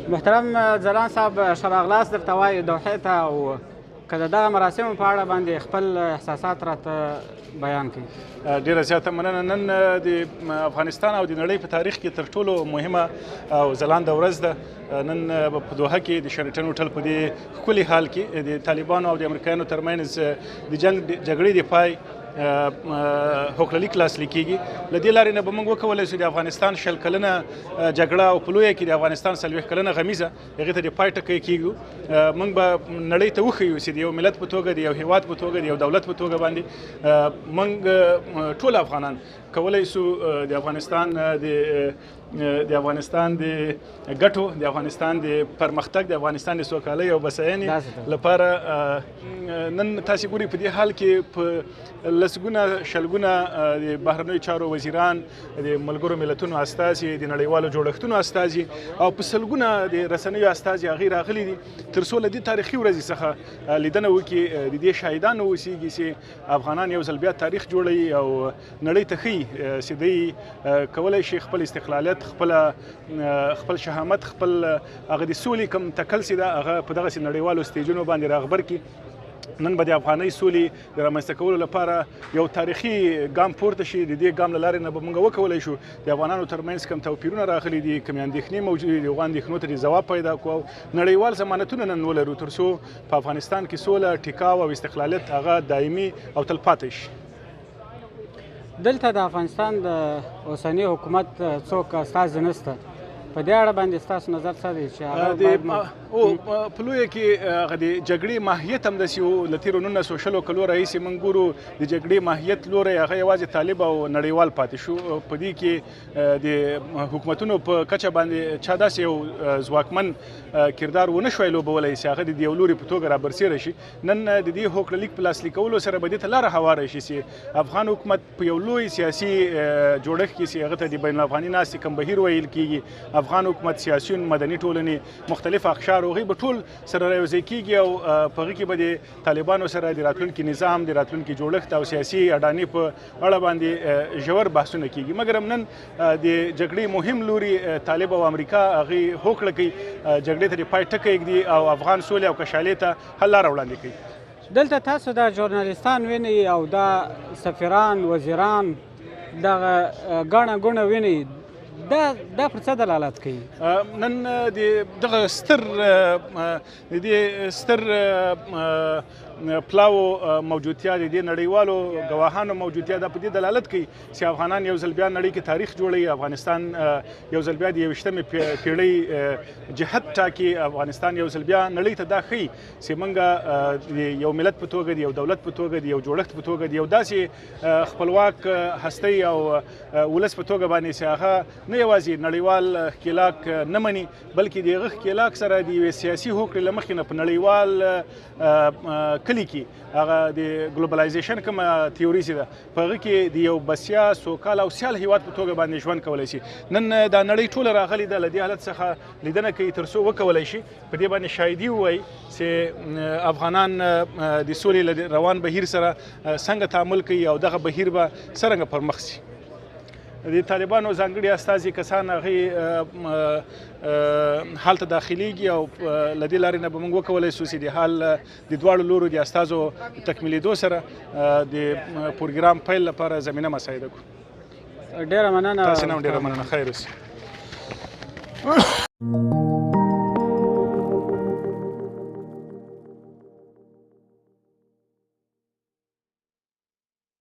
محترم ځلاند صاحب، ښه راغلاست درته وایو دوحې ته، او که د دغه مراسمو په اړه باندې خپل احساسات راته بیان کړي. ډېره زیاته مننه. نن د افغانستان او د نړۍ په تاریخ کې تر ټولو مهمه او ځلانده ورځ ده. نن په دوحه کې د شرټن هوټل په دې ښکلي حال کې د طالبانو او د امریکایانو ترمنځ د جګړې د پای هوکړلیک لاسلیک کیږي. له دې لارې نه به موږ وکولی شو د افغانستان 20 کلنه جګړه او په لویه کې د افغانستان 40 کلنه غمیزه هغې ته د پای ټکی کیږو. موږ به نړۍ ته وښیو چې د یو ملت په توګه، د یو هیواد په توګه، د یو دولت په توګه باندې موږ ټول افغانان کولی شو د افغانستان د ګټو، د افغانستان د پرمختګ، د افغانستان د سوکالۍ او بسیاینې لپاره نن تاسې ګورئ په دې حال کې په لسګونه شلګونه د بهرنیو چارو وزیران، د ملګرو ملتونو استازي، د نړیوالو جوړښتونو استازي او په سلګونه د رسنیو استازي هغې راغلي دي تر څو له دې تاریخي ورځې څخه لیدنه وکړي، د دې شاهدان واوسېږي چې افغانان یو ځل بیا تاریخ جوړوي او نړۍ ته ښیي چې دوی کولی شي خپل استقلالیت، خپل شهامت، خپل هغه د سولې کوم تکل چې ده هغه په دغسې نړیوالو سټیجونو باندې راغبر کړي. نن به د افغانۍ سولې د رامنځته کولو لپاره یو تاریخي ګام پورته شي. د دې ګام له لارې نه به موږ وکولی شو د افغانانو ترمنځ کوم توپیرونه راغلي دي، کومې اندېښنې موجودې دي، هغو اندېښنو ته د ځواب پیدا کړو او نړیوال ضمانتونه نن ولرو تر څو په افغانستان کې سوله، ټیکاو او استقلالیت هغه دایمي او تلپاتې شي. دلته د افغانستان د اوسني حکومت څوک استازي نشته، په دې اړه باندې ستاسو نظر څه دی چې هغه په لویه کې هغه د جګړې ماهیت همداسې و. له تېرو 1900 کلو راهیسې موږ ګورو د جګړې ماهیت لوری هغه یوازې طالب او نړیوال پاتې شو. په دې کې د حکومتونو په کچه باندې چا داسې یو ځواکمن کردار ونه شوی لوبولی چې هغه د یو لوري په توګه رابرسېره شي. نن د دې هوکړلیک په لاسلیک کولو سره به دې ته لاره هواره شي چې افغان حکومت په یو لوی سیاسي جوړښت کې چې هغه ته د بین الافغاني ناستې کوم بهیر ویل کېږي، افغان حکومت، سیاسیون، مدني ټولنې، مختلف اقشار هغوی به ټول سره رایوځای کېږي او په هغې کې به د طالبانو سره د راتلونکي نظام، د راتلونکي جوړښت او سیاسي اډانې په اړه باندې ژور بحثونه کېږي. مګر هم نن د جګړې مهم لوري طالب او امریکا هغې هوکړه کوي جګړې ته د پای ټکی ږدي او افغان سولې او کشالۍ ته حل لاره وړاندې کوي. دلته تاسو د ژورنالیستان وینئ او دا سفیران، وزیران، دغه ګڼه ګوڼه وینئ، دا پر څه دلالت کوي؟ نن د دغه ستر پلاو موجودتیا، د دې نړیوالو ګواهانو موجودتیا دا په دې دلالت کوي چې افغانان یو ځل بیا نړۍ کې تاریخ جوړوي، افغانستان یو ځل بیا د 21مې پیړۍ جهت ټاکي، افغانستان یو ځل بیا نړۍ ته دا ښیي چې موږ د یو ملت په توګه، د یو دولت په توګه، د یو جوړښت په توګه، د یو داسې خپلواک هستۍ او ولس په توګه باندې چې هغه نه یوازې نړیوال ښکېلاک نه مني بلکې د هغه ښکېلاک سره د یوې سیاسي هوکړې له مخې نه په نړیوال کلي کې هغه د ګلوبلایزیشن کومه تیوري چې ده په هغه کې د یو بسیا، سوکاله او سیال هیواد په توګه باندې ژوند کولی شي. نن دا نړۍ ټوله راغلې ده له دې حالت څخه لیدنه کوي تر څو وکولی شي په دې باندې شاهدي ووایي چې افغانان د سولې له روان بهیر سره څنګه تعامل کوي او دغه بهیر به څرنګه پر مخ شي. د طالبانو ځانګړي استازي کسان هغې حال ته داخلیږي او له دې لارې نه به موږ وکولی شو چې د حال د دواړو لورو د استازو تکمیلېدو سره د پروګرام پیل لپاره زمینه مساعده کړو. ډېره مننه. تاسې نه هم ډېره مننه. خیر اوسئ.